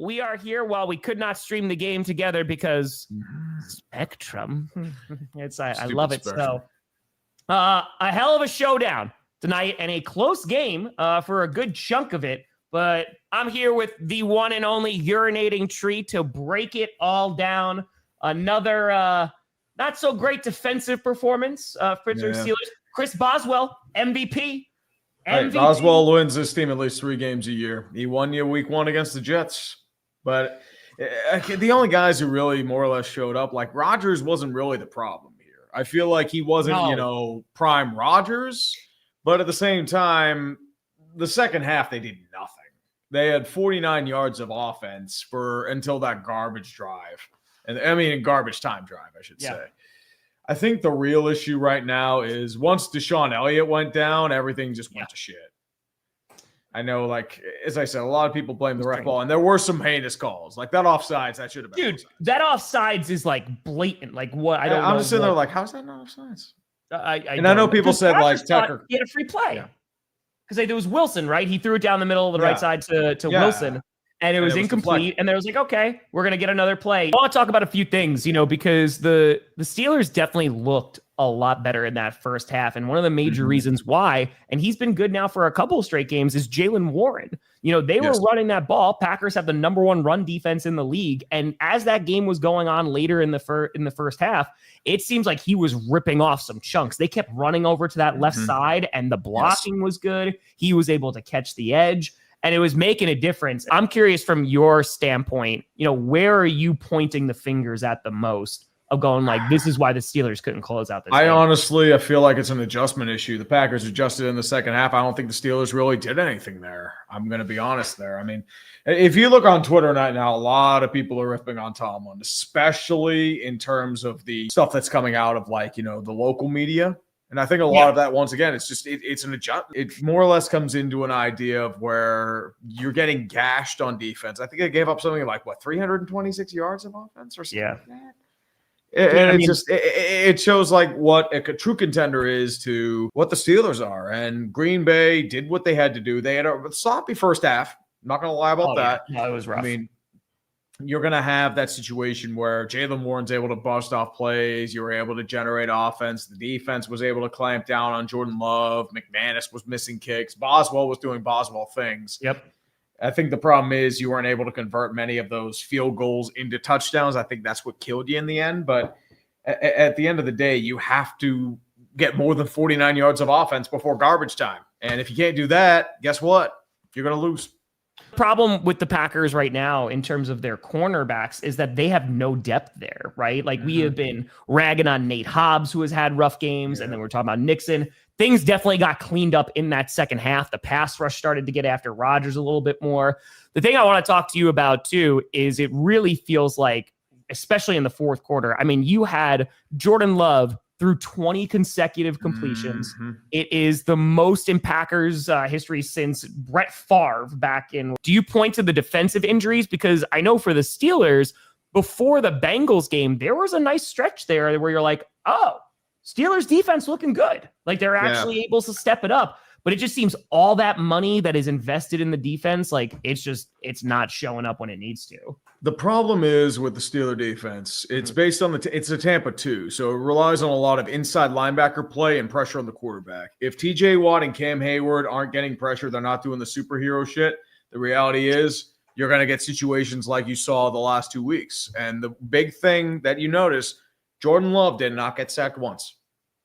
We are here while we could not stream the game together because Spectrum. I love it. Spectrum. So, a hell of a showdown tonight and a close game for a good chunk of it. But I'm here with the one and only Urinating Tree to break it all down. Another not so great defensive performance for the Steelers. Chris Boswell, MVP. Hey, Boswell wins this team at least 3 games a year. He won you week 1 against the Jets. But the only guys who really more or less showed up, like Rodgers wasn't really the problem here. I feel like he wasn't, prime Rodgers. But at the same time, the second half, they did nothing. They had 49 yards of offense until that garbage drive. Garbage time drive, I should say. I think the real issue right now is once Deshaun Elliott went down, everything just went to shit. I know, as I said, a lot of people blame the ref ball, and there were some heinous calls. Like that offsides, that should have been. Dude, that offsides is blatant. What? I don't know. I'm just sitting there how is that not offsides? I know people said Tucker. He had a free play. Because there was Wilson, right? He threw it down the middle of the right side to Wilson. And it was incomplete, and there was okay, we're going to get another play. I want to talk about a few things, because the Steelers definitely looked a lot better in that first half, and one of the major reasons why, and he's been good now for a couple of straight games, is Jaylen Warren. They were running that ball. Packers have the #1 run defense in the league, and as that game was going on later in the first half, it seems like he was ripping off some chunks. They kept running over to that left side, and the blocking was good. He was able to catch the edge. And it was making a difference. I'm curious from your standpoint, where are you pointing the fingers at the most of going this is why the Steelers couldn't close out this game? I feel like it's an adjustment issue. The Packers adjusted in the second half. I don't think the Steelers really did anything there. I'm going to be honest there. If you look on Twitter right now, a lot of people are ripping on Tomlin, especially in terms of the stuff that's coming out of the local media. And I think a lot of that, once again, it's an adjustment. It more or less comes into an idea of where you're getting gashed on defense. I think they gave up something 326 yards of offense or something like that. And it shows what a true contender is to what the Steelers are. And Green Bay did what they had to do. They had a sloppy first half. I'm not going to lie about that. Yeah. No, it was rough. You're going to have that situation where Jaylen Warren's able to bust off plays. You were able to generate offense. The defense was able to clamp down on Jordan Love. McManus was missing kicks. Boswell was doing Boswell things. Yep. I think the problem is you weren't able to convert many of those field goals into touchdowns. I think that's what killed you in the end. But at the end of the day, you have to get more than 49 yards of offense before garbage time. And if you can't do that, guess what? You're going to lose. Problem with the Packers right now in terms of their cornerbacks is that they have no depth there, right? We have been ragging on Nate Hobbs, who has had rough games, and then we're talking about Nixon. Things definitely got cleaned up in that second half. The pass rush started to get after Rodgers a little bit more. The thing I want to talk to you about, too, is it really feels like, especially in the fourth quarter, you had Jordan Love through 20 consecutive completions. It is the most in Packers history since Brett Favre back in. Do you point to the defensive injuries? Because I know for the Steelers, before the Bengals game, there was a nice stretch there where you're Steelers defense looking good. They're actually able to step it up. But it just seems all that money that is invested in the defense, it's not showing up when it needs to. The problem is with the Steeler defense, it's based on it's a Tampa 2, so it relies on a lot of inside linebacker play and pressure on the quarterback. If TJ Watt and Cam Hayward aren't getting pressure, they're not doing the superhero shit. The reality is you're going to get situations like you saw the last 2 weeks. And the big thing that you notice, Jordan Love did not get sacked once.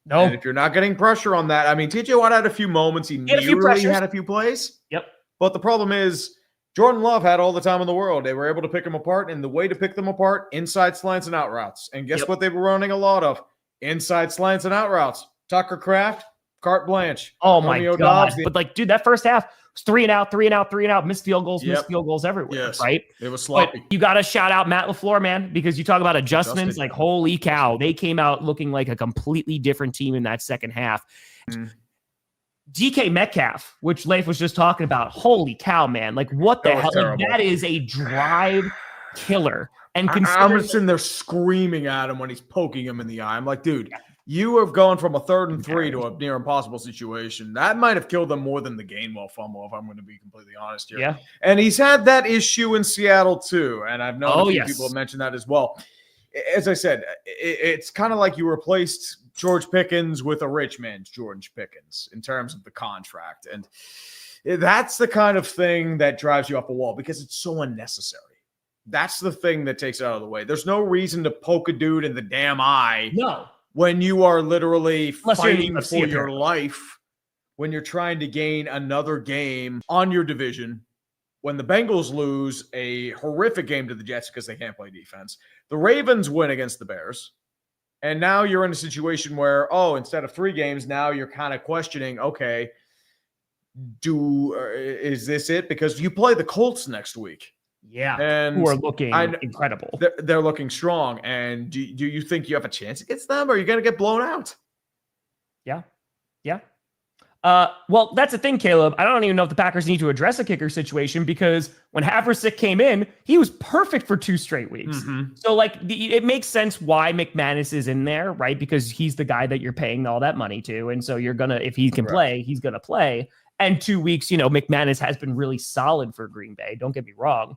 No. And if you're not getting pressure on that, TJ Watt had a few moments. He nearly had a few plays. Yep. But the problem is Jordan Love had all the time in the world. They were able to pick him apart, and the way to pick them apart, inside slants and out routes. And guess what they were running a lot of? Inside slants and out routes. Tucker Kraft, carte blanche. Oh, my God. But, dude, that first half was 3 and out, 3 and out, 3 and out, missed field goals everywhere, right? It was sloppy. But you got to shout out Matt LaFleur, man, because you talk about adjustments. Holy cow, they came out looking like a completely different team in that second half. DK Metcalf, which Leif was just talking about, holy cow, man. What the hell? That is a drive killer. And I'm just sitting there screaming at him when he's poking him in the eye. I'm like, dude, You have gone from a 3rd and 3 to a near impossible situation. That might have killed them more than the Gainwell fumble, if I'm going to be completely honest here. Yeah. And he's had that issue in Seattle too. And I've known a few people have mentioned that as well. As I said, it's kind of like you replaced George Pickens with a rich man's George Pickens in terms of the contract. And that's the kind of thing that drives you up a wall because it's so unnecessary. That's the thing that takes it out of the way. There's no reason to poke a dude in the damn eye. No. When you are literally fighting for your apparently. life, when you're trying to gain another game on your division, when the Bengals lose a horrific game to the Jets because they can't play defense, the Ravens win against the Bears, and now you're in a situation where, instead of 3 games, now you're kind of questioning, okay, is this it? Because you play the Colts next week. Yeah, and who are looking incredible. They're looking strong. And do you think you have a chance against them, or are you going to get blown out? Yeah. Well, that's the thing, Caleb. I don't even know if the Packers need to address a kicker situation because when Haversick came in, he was perfect for 2 straight weeks. Mm-hmm. So, it makes sense why McManus is in there, right? Because he's the guy that you're paying all that money to. And so if he can play, he's going to play. And 2 weeks, McManus has been really solid for Green Bay. Don't get me wrong.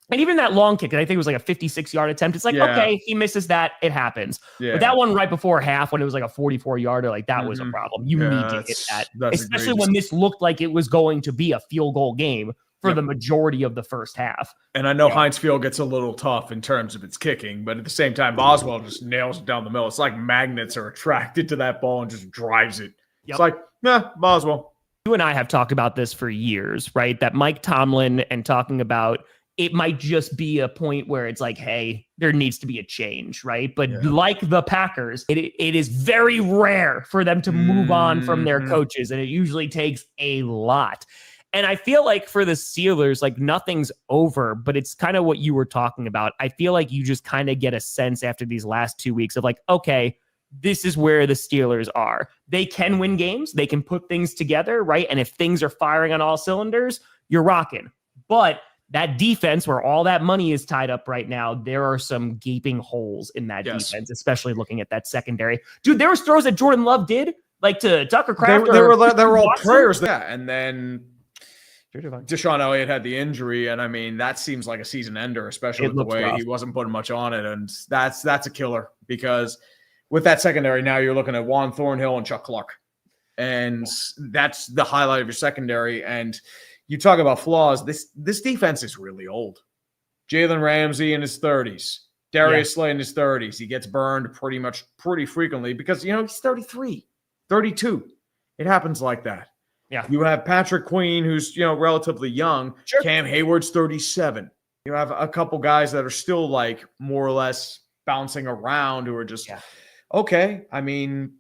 And even that long kick, I think it was like a 56-yard attempt. It's like, okay, he misses that. It happens. Yeah. But that one right before half when it was like a 44-yarder, that was a problem. You need to hit that, especially when this looked like it was going to be a field goal game for the majority of the first half. And I know Heinz Field gets a little tough in terms of its kicking, but at the same time, Boswell just nails it down the middle. It's like magnets are attracted to that ball and just drives it. Yep. It's like, Boswell. You and I have talked about this for years, right? That Mike Tomlin and talking about it might just be a point where it's like, hey, there needs to be a change, right? But like the Packers, it is very rare for them to move on from their coaches, and it usually takes a lot. And I feel like for the Steelers, nothing's over, but it's kind of what you were talking about. I feel like you just kind of get a sense after these last 2 weeks of okay, this is where the Steelers are. They can win games. They can put things together, right? And if things are firing on all cylinders, you're rocking. But that defense, where all that money is tied up right now, there are some gaping holes in that defense, especially looking at that secondary. Dude, there was throws that Jordan Love did, to Tucker Kraft. They were all prayers. Yeah, and then Deshaun Elliott had the injury, and I mean that seems like a season ender, especially with the way he wasn't putting much on it, and that's a killer because with that secondary now you're looking at Juan Thornhill and Chuck Clark, and that's the highlight of your secondary. And you talk about flaws. This defense is really old. Jalen Ramsey in his 30s. Darius Slay in his 30s. He gets burned pretty frequently because, he's 33, 32. It happens like that. Yeah. You have Patrick Queen, who's, relatively young. Sure. Cam Hayward's 37. You have a couple guys that are still more or less bouncing around who are just, okay. I mean,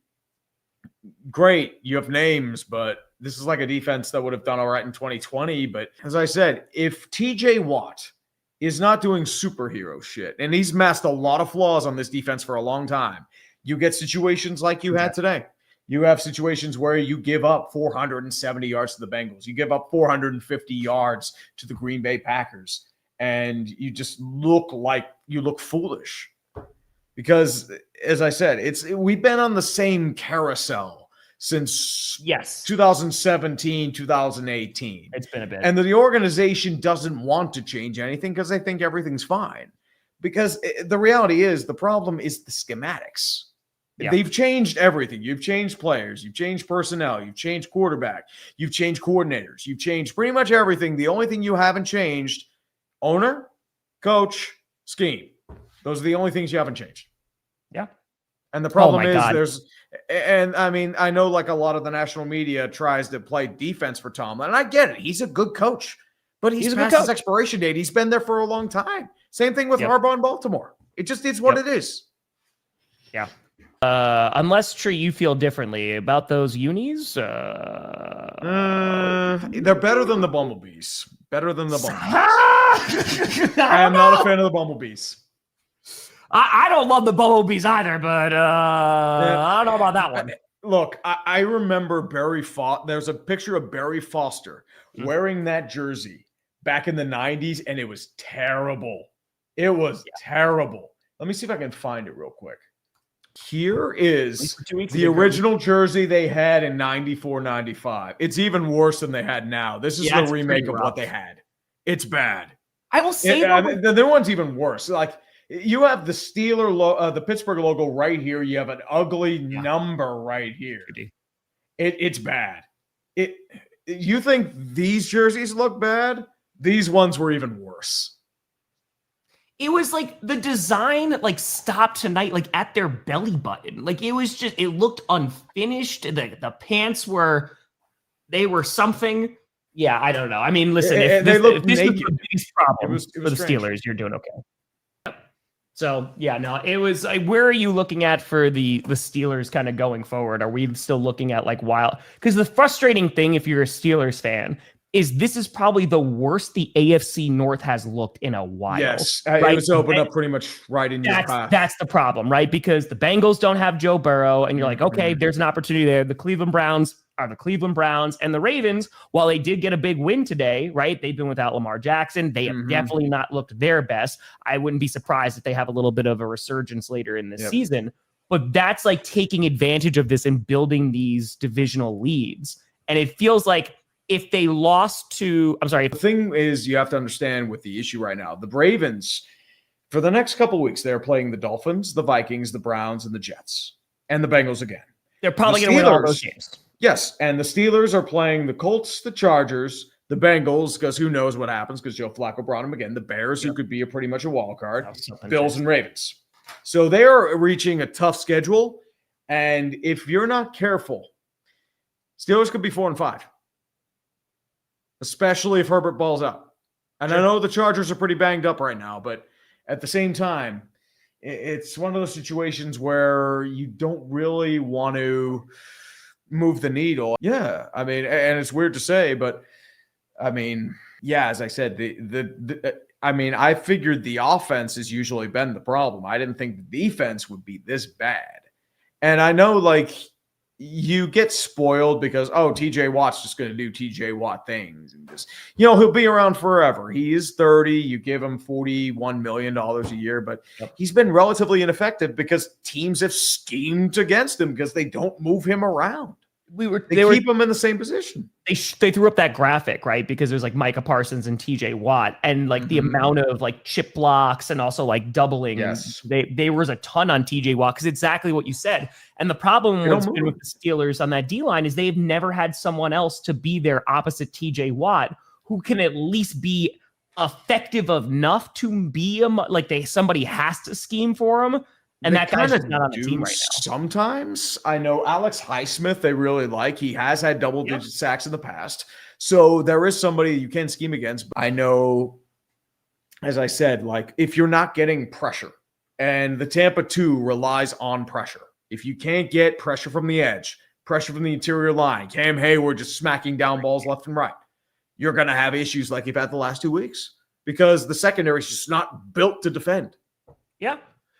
great. You have names, but this is like a defense that would have done all right in 2020. But as I said, if TJ Watt is not doing superhero shit, and he's masked a lot of flaws on this defense for a long time, you get situations like you had today. You have situations where you give up 470 yards to the Bengals. You give up 450 yards to the Green Bay Packers. And you just look foolish. Because, as I said, we've been on the same carousel since 2017, 2018. It's been a bit. And the organization doesn't want to change anything because they think everything's fine. Because the reality is the problem is the schematics. Yeah. They've changed everything. You've changed players. You've changed personnel. You've changed quarterback. You've changed coordinators. You've changed pretty much everything. The only thing you haven't changed, owner, coach, scheme. Those are the only things you haven't changed. Yeah. And the problem I know a lot of the national media tries to play defense for Tomlin, and I get it. He's a good coach, but he's past his expiration date. He's been there for a long time. Same thing with Harbaugh in Baltimore. It just is what it is. Yeah. Unless, Tree, you feel differently about those unis. They're better than the Bumblebees. I am not a fan of the Bumblebees. I don't love the Bumblebees either, but I don't know about that one. Look, I remember there's a picture of Barry Foster wearing that jersey back in the 90s, and it was terrible. It was terrible. Let me see if I can find it real quick. Here is For 2 weeks the original jersey they had in 94, 95. It's even worse than they had now. This is the remake of what they had. It's bad. I will say the new one's even worse. Like, you have the the Pittsburgh logo right here. You have an ugly number right here. It's bad. You think these jerseys look bad? These ones were even worse. It was like the design like stopped tonight, like at their belly button. Like it was just, it looked unfinished. The pants were something. Yeah, I don't know. I mean, listen, if this was the biggest problem for the Steelers, you're doing okay. So yeah, no, it was like, where are you looking at for the Steelers kind of going forward? Are we still looking at like wild? Because the frustrating thing, if you're a Steelers fan, is this is probably the worst the AFC North has looked in a while. Yes, right? It was opened up pretty much right in your path. That's the problem, right? Because the Bengals don't have Joe Burrow, and you're like, okay, there's an opportunity there. The Cleveland Browns are the Cleveland Browns, and the Ravens, while they did get a big win today, right? They've been without Lamar Jackson. They have definitely not looked their best. I wouldn't be surprised if they have a little bit of a resurgence later in this season. But that's like taking advantage of this and building these divisional leads. And it feels like if they lost to, the thing is, you have to understand with the issue right now, the Ravens, for the next couple of weeks, they're playing the Dolphins, the Vikings, the Browns, and the Jets, and the Bengals again. They're probably going to win all those games. Yes, and the Steelers are playing the Colts, the Chargers, the Bengals, because who knows what happens, because Joe Flacco brought them again, the Bears, who could be pretty much a wild card, Bills and Ravens. So they are reaching a tough schedule, and if you're not careful, Steelers could be 4-5. Especially if Herbert balls out. And I know the Chargers are pretty banged up right now, but at the same time, it's one of those situations where you don't really want to move the needle. Yeah, I mean, and it's weird to say, but I mean, yeah, as I said, I figured the offense has usually been the problem. I didn't think the defense would be this bad. And I know, like, you get spoiled because, TJ Watt's just going to do TJ Watt things. And just, he'll be around forever. He is 30. You give him $41 million a year, but he's been relatively ineffective because teams have schemed against him because they don't move him around. They keep him in the same position. They threw up that graphic, right? Because there's like Micah Parsons and TJ Watt, and like the amount of like chip blocks and also like doubling. Yes. They was a ton on TJ Watt because exactly what you said. And the problem with the Steelers on that D line is they've never had someone else to be their opposite TJ Watt who can at least be effective enough to be somebody has to scheme for him. And that guy's just not on the team right now. Sometimes I know Alex Highsmith, they really like. He has had double-digit sacks in the past. So there is somebody you can scheme against. I know, as I said, like if you're not getting pressure, and the Tampa 2 relies on pressure. If you can't get pressure from the edge, pressure from the interior line, Cam Hayward just smacking down balls left and right, you're going to have issues like you've had the last 2 weeks because the secondary is just not built to defend. Yeah.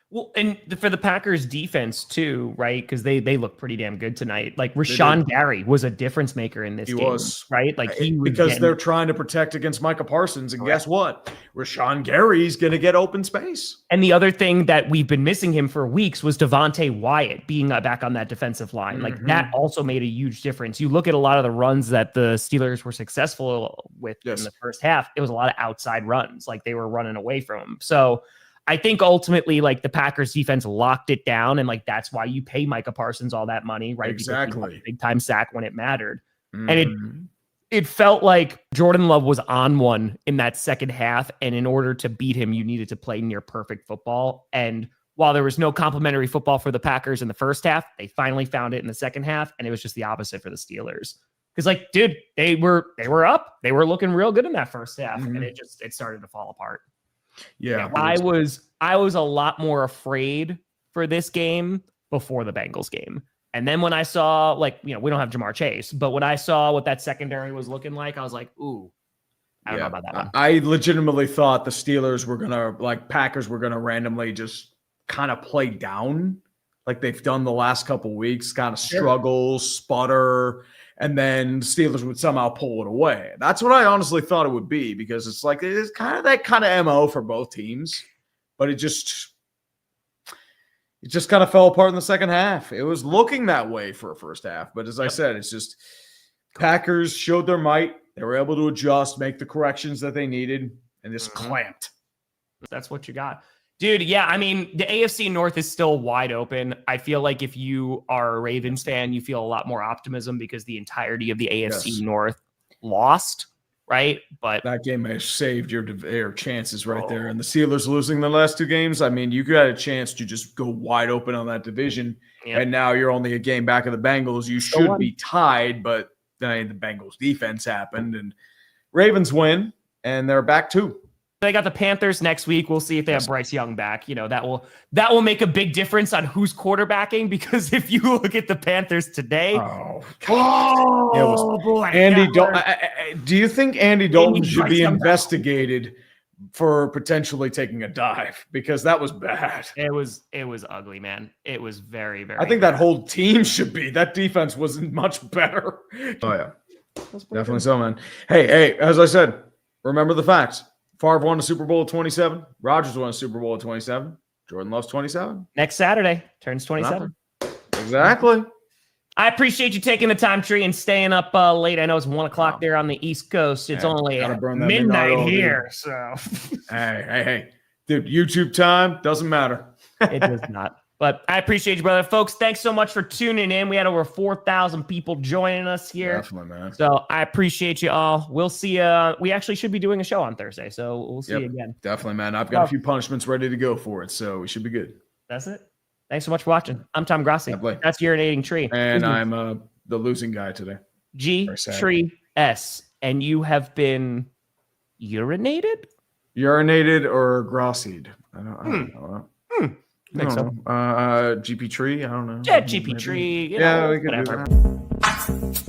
Well, and for the Packers defense too, right? Because they look pretty damn good tonight. Like Rashawn Gary was a difference maker in this game, right? Like because they're trying to protect against Micah Parsons, and guess what? Rashawn Gary's going to get open space. And the other thing that we've been missing him for weeks was Devontae Wyatt being back on that defensive line. Like that also made a huge difference. You look at a lot of the runs that the Steelers were successful with in the first half. It was a lot of outside runs, like they were running away from him. So I think ultimately, like the Packers defense locked it down, and like that's why you pay Micah Parsons all that money, right? Exactly. Big time sack when it mattered, and it felt like Jordan Love was on one in that second half, and in order to beat him, you needed to play near perfect football. And while there was no complimentary football for the Packers in the first half, they finally found it in the second half, and it was just the opposite for the Steelers. Because, like, dude, they were up, they were looking real good in that first half, and it started to fall apart. Yeah, I was a lot more afraid for this game before the Bengals game. And then when I saw, like, we don't have Jamar Chase, but when I saw what that secondary was looking like, I was like, ooh, I don't know about that one. I legitimately thought the Steelers were going to, like, Packers were going to randomly just kind of play down like they've done the last couple weeks, kind of struggle, sputter, and then Steelers would somehow pull it away. That's what I honestly thought it would be, because it's like, it's kind of that kind of MO for both teams, but it just, it just kind of fell apart in the second half. It was looking that way for a first half. But as I said, it's just Packers showed their might. They were able to adjust, make the corrections that they needed, and just clamped. That's what you got. Dude, yeah, I mean, the AFC North is still wide open. I feel like if you are a Ravens fan, you feel a lot more optimism because the entirety of the AFC North lost, right? But that game has saved your chances right there. And the Steelers losing the last 2 games, I mean, you got a chance to just go wide open on that division. Yep. And now you're only a game back of the Bengals. You should be tied, but then the Bengals defense happened, and Ravens win, and they're back 2. They got the Panthers next week. We'll see if they have Bryce Young back. You know, that will make a big difference on who's quarterbacking, because if you look at the Panthers today, boy, Andy Dalton. Do you think Andy Dalton should be investigated for potentially taking a dive? Because that was bad. It was ugly, man. It was very, very I think that whole team should be. That defense wasn't much better. Oh yeah. Definitely so, man. Hey, as I said, remember the facts. Favre won a Super Bowl at 27. Rodgers won a Super Bowl at 27. Jordan loves 27. Next Saturday, turns 27. Exactly. I appreciate you taking the time, Tree, and staying up late. I know it's 1 o'clock there on the East Coast. It's only midnight here. So, hey. Dude, YouTube time doesn't matter. It does not. But I appreciate you, brother. Folks, thanks so much for tuning in. We had over 4,000 people joining us here. Definitely, man. So I appreciate you all. We'll see. We actually should be doing a show on Thursday, so we'll see you again. Definitely, man. I've got a few punishments ready to go for it, so we should be good. That's it. Thanks so much for watching. I'm Tom Grossi. That's Urinating Tree. And I'm the losing guy today. Tree S. And you have been urinated? Urinated or Grossied? I don't know. GP Tree? I don't know. Yeah, GP Tree. We could do that.